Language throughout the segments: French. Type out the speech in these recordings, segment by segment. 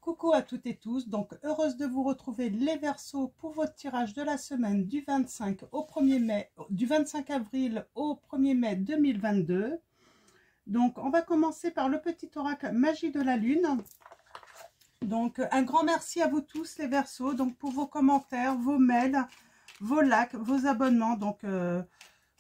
Coucou à toutes et tous, donc heureuse de vous retrouver les Verseaux pour votre tirage de la semaine du 25 au 1er mai, du 25 avril au 1er mai 2022. Donc on va commencer par le petit oracle Magie de la Lune. Donc un grand merci à vous tous les Verseaux, donc pour vos commentaires, vos mails, vos likes, vos abonnements. Donc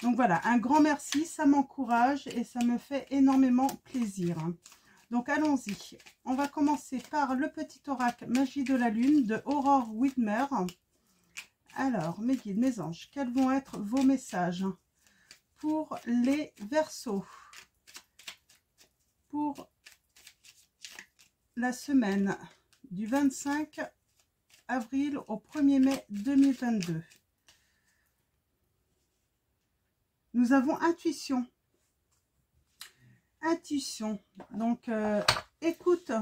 voilà, un grand merci, ça m'encourage et ça me fait énormément plaisir. Donc allons-y, on va commencer par le petit oracle Magie de la Lune de Aurore Widmer. Alors, mes guides, mes anges, quels vont être vos messages pour les Verseaux pour la semaine du 25 avril au 1er mai 2022? Nous avons intuition. Intuition, donc écoute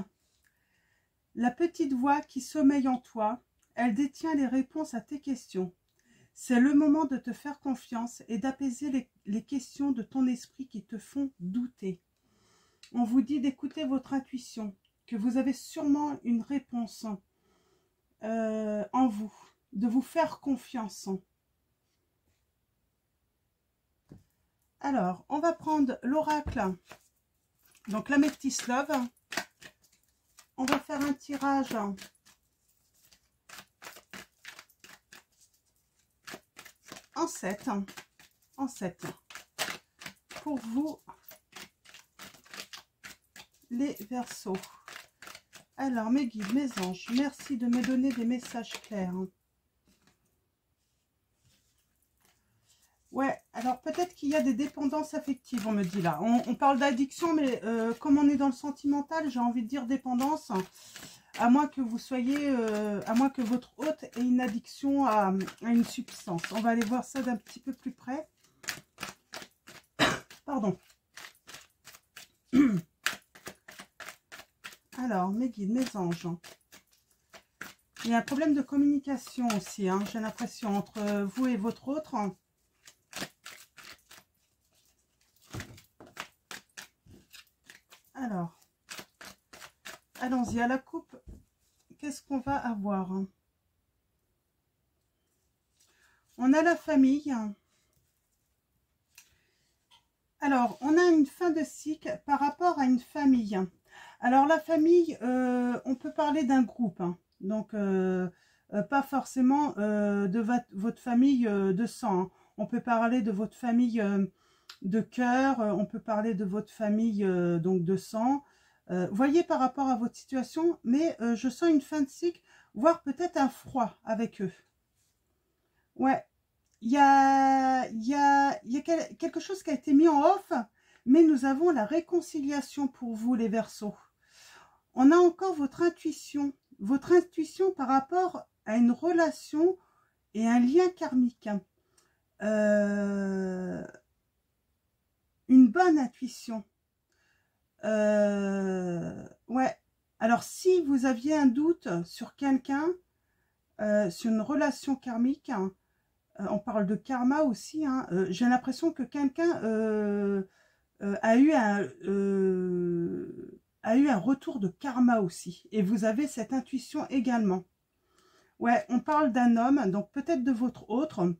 la petite voix qui sommeille en toi, elle détient les réponses à tes questions. C'est le moment de te faire confiance et d'apaiser les questions de ton esprit qui te font douter. On vous dit d'écouter votre intuition, que vous avez sûrement une réponse en vous, de vous faire confiance. Alors, on va prendre l'oracle. Donc l'Amethyst Love, on va faire un tirage en 7 pour vous les Verseaux. Alors mes guides, mes anges, merci de me donner des messages clairs. Ouais, alors peut-être qu'il y a des dépendances affectives, on me dit là. On parle d'addiction, mais comme on est dans le sentimental, j'ai envie de dire dépendance, à moins que vous soyez, à moins que votre hôte ait une addiction à une substance. On va aller voir ça d'un petit peu plus près. Pardon. Alors, mes guides, mes anges. Il y a un problème de communication aussi, hein, j'ai l'impression, entre vous et votre autre. Alors, allons-y à la coupe. Qu'est-ce qu'on va avoir? On a la famille. Alors, on a une fin de cycle par rapport à une famille. Alors, la famille, on peut parler d'un groupe. Hein. Donc, pas forcément de votre famille de sang. Hein. On peut parler de votre famille de cœur, on peut parler de votre famille donc de sang. Voyez par rapport à votre situation, mais je sens une fin de cycle, voire peut-être un froid avec eux. Ouais, il y a quelque chose qui a été mis en off, mais nous avons la réconciliation pour vous les Verseaux. On a encore votre intuition par rapport à une relation et un lien karmique. Une bonne intuition. Ouais. Alors, si vous aviez un doute sur quelqu'un, sur une relation karmique, hein, on parle de karma aussi, hein, j'ai l'impression que quelqu'un a eu un retour de karma aussi. Et vous avez cette intuition également. Ouais, on parle d'un homme, donc peut-être de votre autre.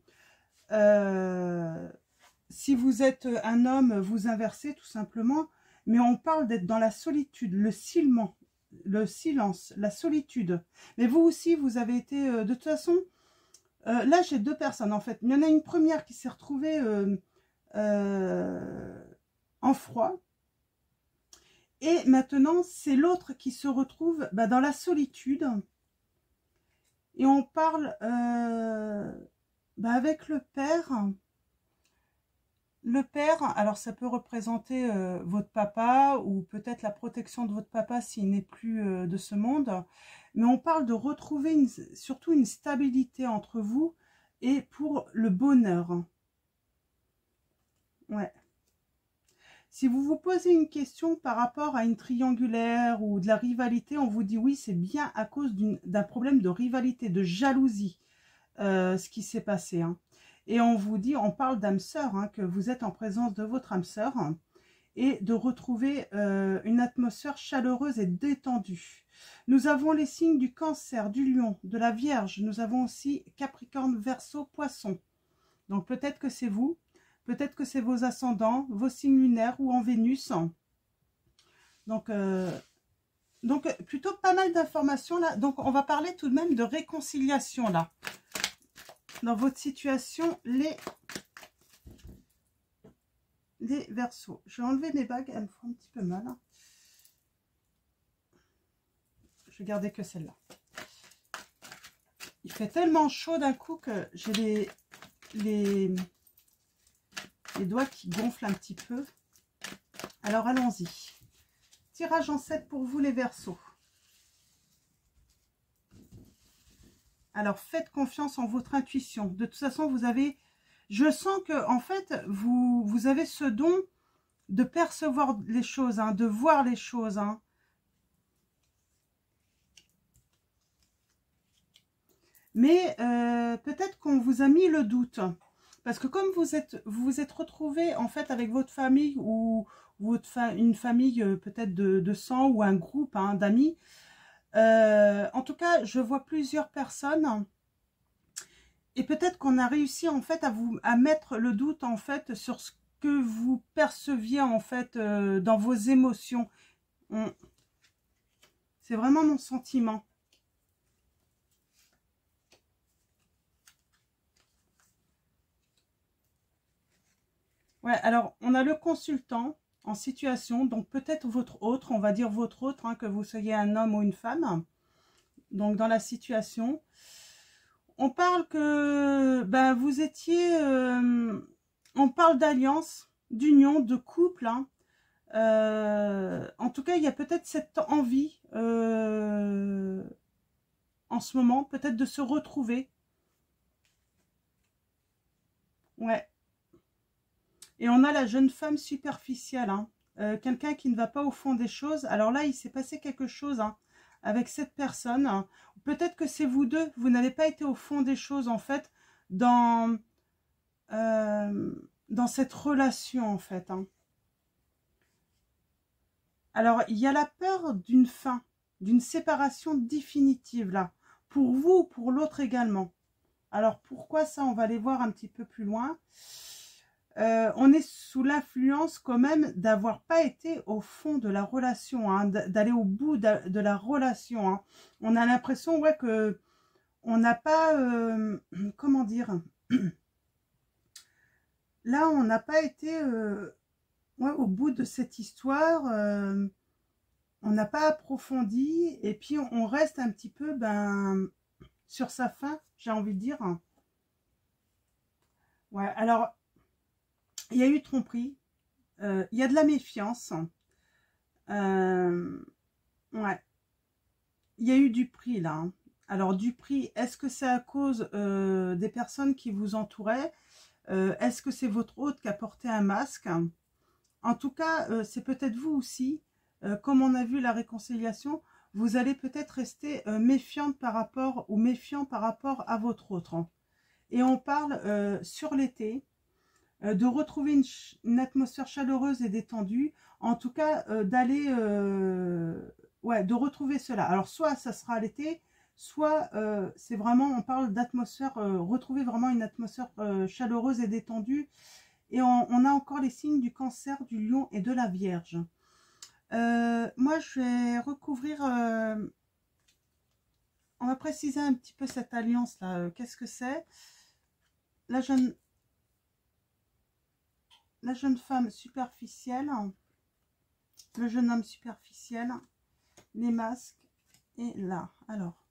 Si vous êtes un homme, vous inversez tout simplement. Mais on parle d'être dans la solitude, le silence, la solitude. Mais vous aussi, vous avez été... de toute façon, là, j'ai deux personnes, en fait. Il y en a une première qui s'est retrouvée en froid. Et maintenant, c'est l'autre qui se retrouve dans la solitude. Et on parle avec le père. Le père, alors ça peut représenter votre papa ou peut-être la protection de votre papa s'il n'est plus de ce monde. Mais on parle de retrouver surtout une stabilité entre vous et pour le bonheur. Ouais. Si vous vous posez une question par rapport à une triangulaire ou de la rivalité, on vous dit oui, c'est bien à cause d'un problème de rivalité, de jalousie, ce qui s'est passé. Hein. Et on vous dit, on parle d'âme sœur, hein, que vous êtes en présence de votre âme sœur. et de retrouver une atmosphère chaleureuse et détendue. Nous avons les signes du Cancer, du Lion, de la Vierge. Nous avons aussi Capricorne, Verseau, Poisson. Donc peut-être que c'est vous, peut-être que c'est vos ascendants, vos signes lunaires ou en Vénus. Donc plutôt pas mal d'informations là. Donc on va parler tout de même de réconciliation là. Dans votre situation, les Verseaux. Je vais enlever mes bagues, elles me font un petit peu mal. Je vais garder que celle-là. Il fait tellement chaud d'un coup que j'ai les doigts qui gonflent un petit peu. Alors allons-y. Tirage en 7 pour vous les Verseaux. Alors faites confiance en votre intuition. De toute façon, vous avez... Je sens que en fait, vous avez ce don de percevoir les choses, hein, de voir les choses. Hein. Mais peut-être qu'on vous a mis le doute. Parce que comme vous vous êtes retrouvé en fait avec votre famille ou une famille peut-être de sang ou un groupe hein, d'amis. En tout cas, je vois plusieurs personnes. Et peut-être qu'on a réussi en fait à mettre le doute en fait sur ce que vous perceviez en fait dans vos émotions. C'est vraiment mon sentiment. Ouais, alors on a le consultant en situation, donc peut-être votre autre, on va dire votre autre, hein, que vous soyez un homme ou une femme. Donc dans la situation. On parle que ben, vous étiez... on parle d'alliance, d'union, de couple. Hein. En tout cas, il y a peut-être cette envie en ce moment, peut-être de se retrouver. Ouais. Et on a la jeune femme superficielle. Hein. Quelqu'un qui ne va pas au fond des choses. Alors là, il s'est passé quelque chose hein, avec cette personne. Hein. Peut-être que c'est vous deux. Vous n'avez pas été au fond des choses, en fait, dans cette relation, en fait. Hein. Alors, il y a la peur d'une fin, d'une séparation définitive, là. Pour vous, pour l'autre également. Alors, pourquoi ça? On va aller voir un petit peu plus loin. On est sous l'influence quand même d'avoir pas été au fond de la relation, hein, d'aller au bout de la relation. Hein. On a l'impression ouais, que on n'a pas, comment dire, là on n'a pas été ouais, au bout de cette histoire, on n'a pas approfondi et puis on reste un petit peu ben, sur sa fin, j'ai envie de dire. Ouais, alors... Il y a eu tromperie, il y a de la méfiance, ouais. Il y a eu du prix là. Hein. Alors du prix, est-ce que c'est à cause des personnes qui vous entouraient? Est-ce que c'est votre hôte qui a porté un masque? En tout cas, c'est peut-être vous aussi, comme on a vu la réconciliation, vous allez peut-être rester méfiante par rapport ou méfiant par rapport à votre autre. Hein. Et on parle sur l'été, de retrouver une atmosphère chaleureuse et détendue, en tout cas d'aller, ouais, de retrouver cela. Alors soit ça sera à l'été, soit c'est vraiment, on parle d'atmosphère, retrouver vraiment une atmosphère chaleureuse et détendue. Et on a encore les signes du Cancer, du Lion et de la Vierge. Moi je vais recouvrir, on va préciser un petit peu cette alliance là, qu'est-ce que c'est? La jeune femme superficielle, le jeune homme superficiel, les masques, et là, alors.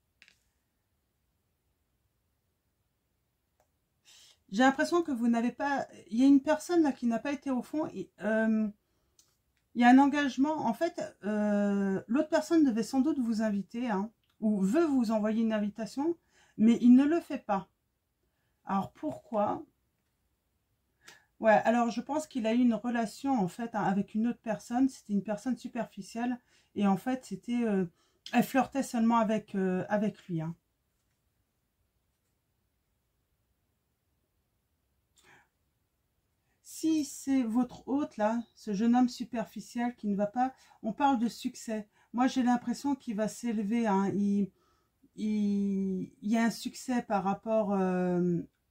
J'ai l'impression que vous n'avez pas... Il y a une personne là qui n'a pas été au fond. Il y a un engagement. En fait, l'autre personne devait sans doute vous inviter, hein, ou veut vous envoyer une invitation, mais il ne le fait pas. Alors, pourquoi ? Ouais, alors je pense qu'il a eu une relation en fait hein, avec une autre personne. C'était une personne superficielle et en fait c'était, elle flirtait seulement avec lui. Hein. si c'est votre hôte là, ce jeune homme superficiel qui ne va pas, on parle de succès. Moi j'ai l'impression qu'il va s'élever, hein. Il y a un succès par rapport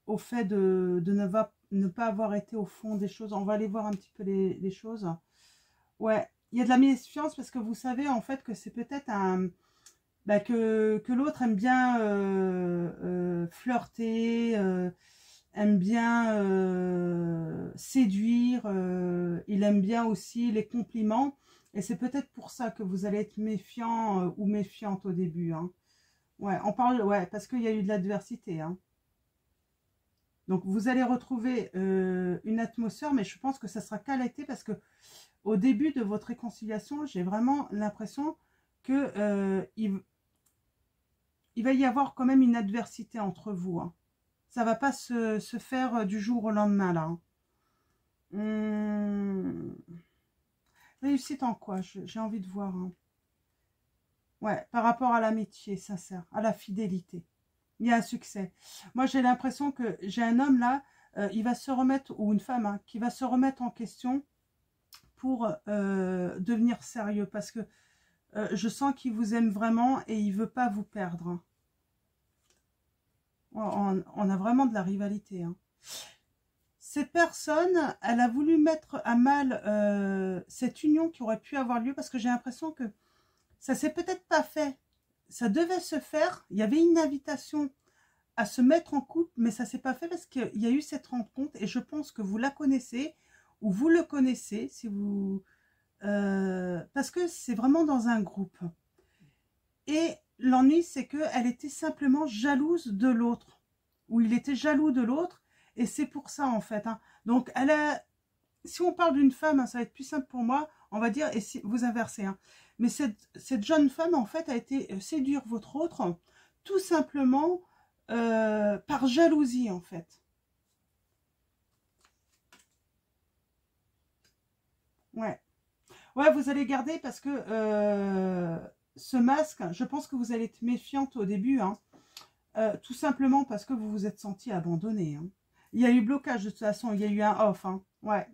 au fait de ne pas avoir été au fond des choses. On va aller voir un petit peu les choses. Ouais, il y a de la méfiance parce que vous savez en fait que c'est peut-être un... Bah, que l'autre aime bien flirter, aime bien séduire, il aime bien aussi les compliments. Et c'est peut-être pour ça que vous allez être méfiant ou méfiante au début, hein. Ouais, on parle, ouais, parce qu'il y a eu de l'adversité, hein. Donc vous allez retrouver une atmosphère, mais je pense que ça sera qu'à l'été parce que au début de votre réconciliation, j'ai vraiment l'impression que il va y avoir quand même une adversité entre vous, hein. Ça va pas se faire du jour au lendemain, là, hein. Réussite en quoi? J'ai envie de voir, hein. Ouais, par rapport à l'amitié sincère, à la fidélité. Il y a un succès. Moi, j'ai l'impression que j'ai un homme là, il va se remettre, ou une femme, hein, qui va se remettre en question pour devenir sérieux. Parce que je sens qu'il vous aime vraiment et il veut pas vous perdre, hein. On a vraiment de la rivalité, hein. Cette personne, elle a voulu mettre à mal cette union qui aurait pu avoir lieu parce que j'ai l'impression que ça s'est peut-être pas fait. Ça devait se faire. Il y avait une invitation à se mettre en couple, mais ça s'est pas fait parce qu'il y a eu cette rencontre et je pense que vous la connaissez ou vous le connaissez si vous parce que c'est vraiment dans un groupe. Et l'ennui, c'est qu'elle était simplement jalouse de l'autre, ou il était jaloux de l'autre, et c'est pour ça en fait, hein. Donc elle a, si on parle d'une femme, hein, ça va être plus simple pour moi, on va dire, et si vous inversez, hein. Mais cette jeune femme en fait a été séduire votre autre, tout simplement par jalousie en fait. Ouais. Ouais, vous allez garder parce que ce masque, je pense que vous allez être méfiante au début, hein. Tout simplement parce que vous vous êtes senti abandonné, hein. Il y a eu blocage de toute façon, il y a eu un off, hein. Ouais.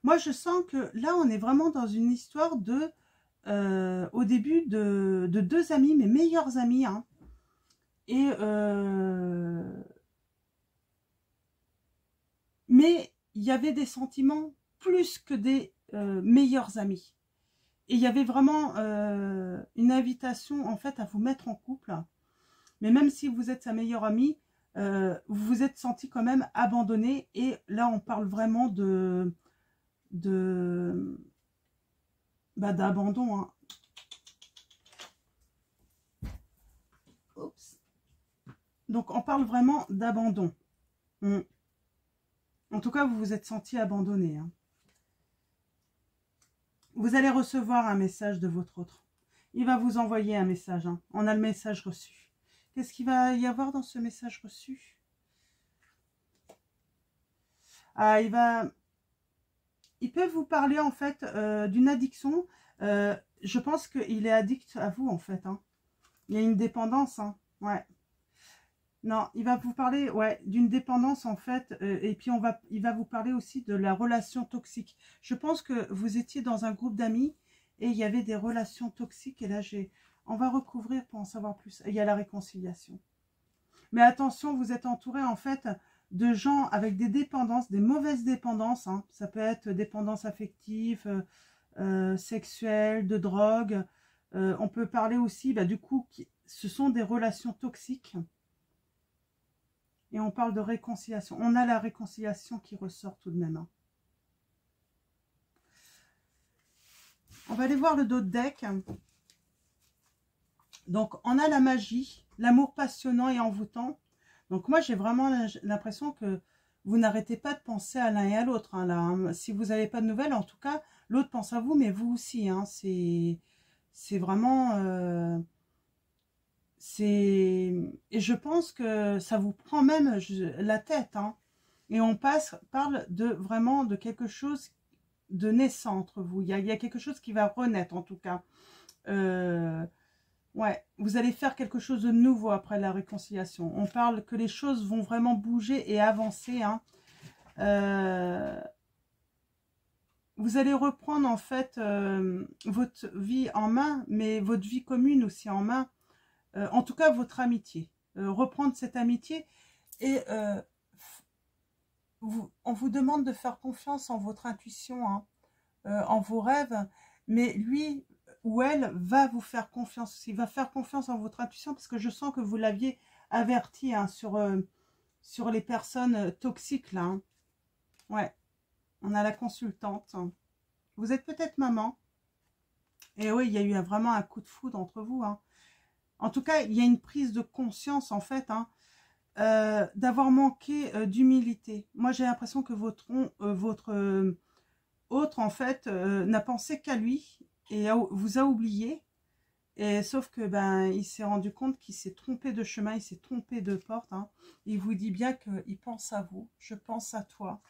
Moi, je sens que là, on est vraiment dans une histoire de, au début, de deux amis, mes meilleurs amis, hein. Et mais il y avait des sentiments plus que des meilleurs amis. Et il y avait vraiment une invitation en fait à vous mettre en couple. Mais même si vous êtes sa meilleure amie, vous vous êtes senti quand même abandonné. Et là, on parle vraiment d'abandon, hein. Oups. Donc, on parle vraiment d'abandon. En tout cas, vous vous êtes senti abandonné, hein. Vous allez recevoir un message de votre autre. Il va vous envoyer un message, hein. On a le message reçu. Qu'est-ce qu'il va y avoir dans ce message reçu? Ah, il peut vous parler en fait d'une addiction. Je pense qu'il est addict à vous en fait, hein. Il y a une dépendance, hein. Ouais. Non, il va vous parler, ouais, d'une dépendance en fait, et puis il va vous parler aussi de la relation toxique. Je pense que vous étiez dans un groupe d'amis et il y avait des relations toxiques et là on va recouvrir pour en savoir plus. Et il y a la réconciliation. Mais attention, vous êtes entouré en fait de gens avec des dépendances, des mauvaises dépendances, hein. Ça peut être dépendance affective, sexuelle, de drogue. On peut parler aussi, du coup, ce sont des relations toxiques. Et on parle de réconciliation. On a la réconciliation qui ressort tout de même, hein. On va aller voir le dos de deck. Donc, on a la magie, l'amour passionnant et envoûtant. Donc, moi, j'ai vraiment l'impression que vous n'arrêtez pas de penser à l'un et à l'autre, hein, là, hein. Si vous n'avez pas de nouvelles, en tout cas, l'autre pense à vous, mais vous aussi, hein. C'est vraiment... Et je pense que ça vous prend même la tête, hein. Et on parle vraiment de quelque chose de naissant entre vous. Il y a quelque chose qui va renaître en tout cas. Ouais, vous allez faire quelque chose de nouveau après la réconciliation. On parle que les choses vont vraiment bouger et avancer, hein. Vous allez reprendre en fait votre vie en main, mais votre vie commune aussi en main. En tout cas, votre amitié. Reprendre cette amitié et on vous demande de faire confiance en votre intuition, hein, en vos rêves, mais lui ou elle va vous faire confiance. Il va faire confiance en votre intuition parce que je sens que vous l'aviez averti, hein, sur les personnes toxiques là. Hein. Ouais, on a la consultante. Vous êtes peut-être maman. Et oui, il y a eu vraiment un coup de foudre entre vous. Hein. En tout cas, il y a une prise de conscience en fait, hein, d'avoir manqué d'humilité. Moi, j'ai l'impression que votre autre en fait n'a pensé qu'à lui et vous a oublié. Et sauf que ben il s'est rendu compte qu'il s'est trompé de chemin, il s'est trompé de porte. Hein. Il vous dit bien qu'il pense à vous. Je pense à toi.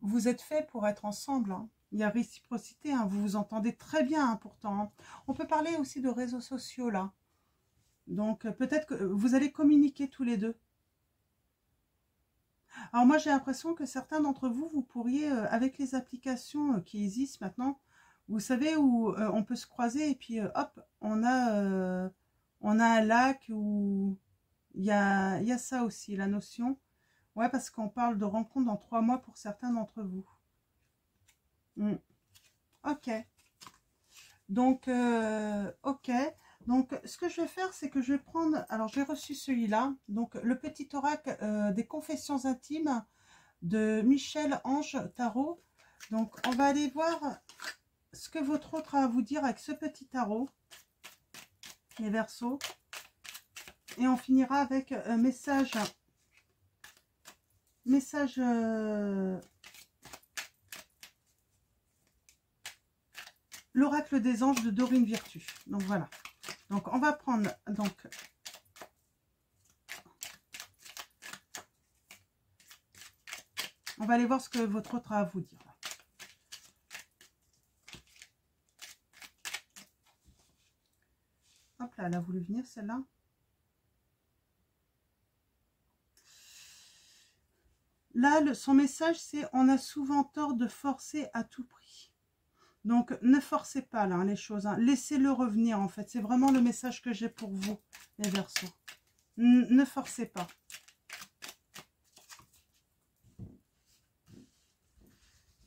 Vous êtes fait pour être ensemble. Hein. Il y a réciprocité. Hein. Vous vous entendez très bien hein, pourtant. Hein. On peut parler aussi de réseaux sociaux là. Donc peut-être que vous allez communiquer tous les deux. Alors moi j'ai l'impression que certains d'entre vous, vous pourriez, avec les applications qui existent maintenant, vous savez où on peut se croiser et puis hop, on a un lac où il y a ça aussi, la notion. Ouais, parce qu'on parle de rencontre dans 3 mois pour certains d'entre vous. Ok. Donc, ok. Donc, ce que je vais faire, c'est que je vais prendre... Alors, j'ai reçu celui-là. Donc, le petit oracle des confessions intimes de Michel Ange Tarot. Donc, on va aller voir ce que votre autre a à vous dire avec ce petit tarot. Les Verseaux. Et on finira avec un message... l'oracle des anges de Dorine Virtue. Donc voilà. Donc on va prendre donc on va aller voir ce que votre autre a à vous dire. Hop là, elle a voulu venir celle-là. Là, son message, c'est on a souvent tort de forcer à tout prix. Donc, ne forcez pas là, les choses. Hein. Laissez-le revenir, en fait. C'est vraiment le message que j'ai pour vous, les Verseaux. Ne forcez pas.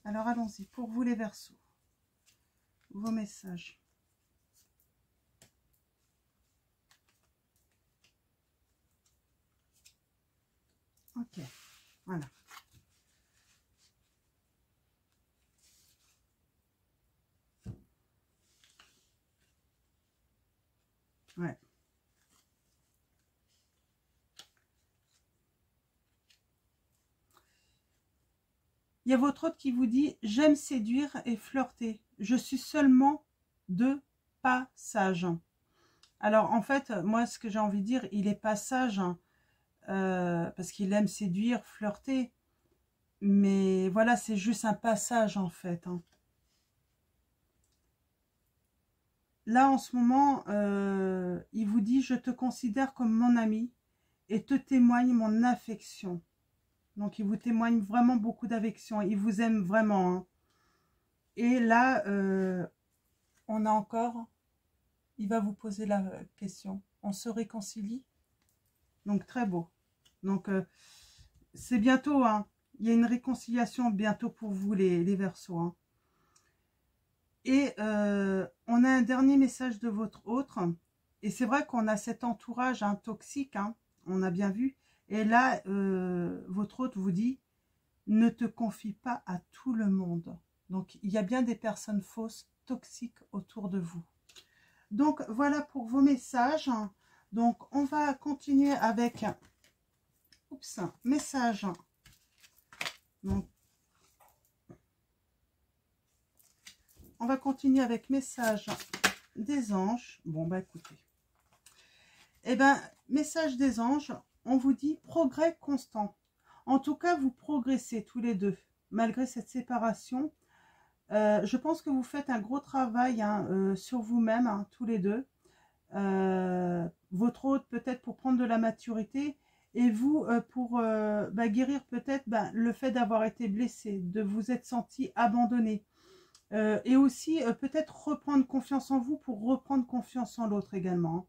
Alors, allons-y. Pour vous, les Verseaux. Vos messages. Ok. Voilà. Ouais. Il y a votre autre qui vous dit « J'aime séduire et flirter. Je suis seulement de passage. » Alors, en fait, moi, ce que j'ai envie de dire, il est passage parce qu'il aime séduire, flirter. Mais voilà, c'est juste un passage, en fait. Hein. Là, en ce moment, il vous dit « Je te considère comme mon ami et te témoigne mon affection. » Donc, il vous témoigne vraiment beaucoup d'affection. Il vous aime vraiment. Hein. Et là, on a encore... Il va vous poser la question. On se réconcilie? Donc, très beau. Donc, c'est bientôt. Hein. Il y a une réconciliation bientôt pour vous, les Verseaux. Hein. Et on a un dernier message de votre autre. Et c'est vrai qu'on a cet entourage hein, toxique. Hein, on a bien vu. Et là, votre autre vous dit, ne te confie pas à tout le monde. Donc, il y a bien des personnes fausses, toxiques autour de vous. Donc, voilà pour vos messages. Donc, on va continuer avec... Oups, message. Donc, on va continuer avec message des anges. Bon, bah écoutez. Eh bien, message des anges, on vous dit progrès constant. En tout cas, vous progressez tous les deux, malgré cette séparation. Je pense que vous faites un gros travail hein, sur vous-même, hein, tous les deux. Votre autre, peut-être pour prendre de la maturité. et vous pour guérir peut-être le fait d'avoir été blessé, de vous être senti abandonné. Et aussi peut-être reprendre confiance en vous pour reprendre confiance en l'autre également.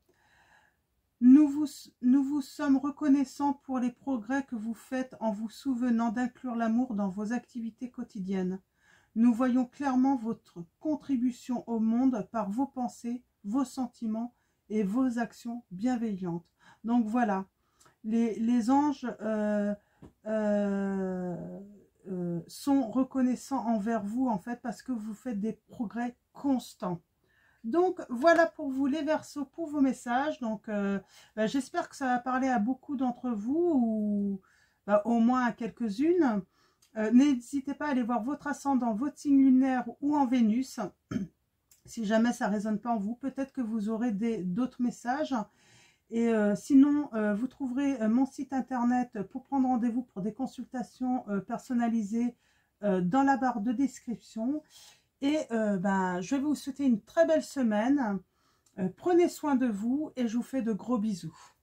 Nous vous sommes reconnaissants pour les progrès que vous faites en vous souvenant d'inclure l'amour dans vos activités quotidiennes. Nous voyons clairement votre contribution au monde par vos pensées, vos sentiments et vos actions bienveillantes. Donc voilà, les anges sont reconnaissants envers vous en fait parce que vous faites des progrès constants. Donc voilà pour vous les Verseaux, pour vos messages. Donc j'espère que ça va parler à beaucoup d'entre vous ou au moins à quelques-unes. N'hésitez pas à aller voir votre ascendant, votre signe lunaire ou en Vénus. Si jamais ça ne résonne pas en vous, peut-être que vous aurez d'autres messages. Et sinon, vous trouverez mon site internet pour prendre rendez-vous pour des consultations personnalisées dans la barre de description. Et je vais vous souhaiter une très belle semaine. Prenez soin de vous et je vous fais de gros bisous.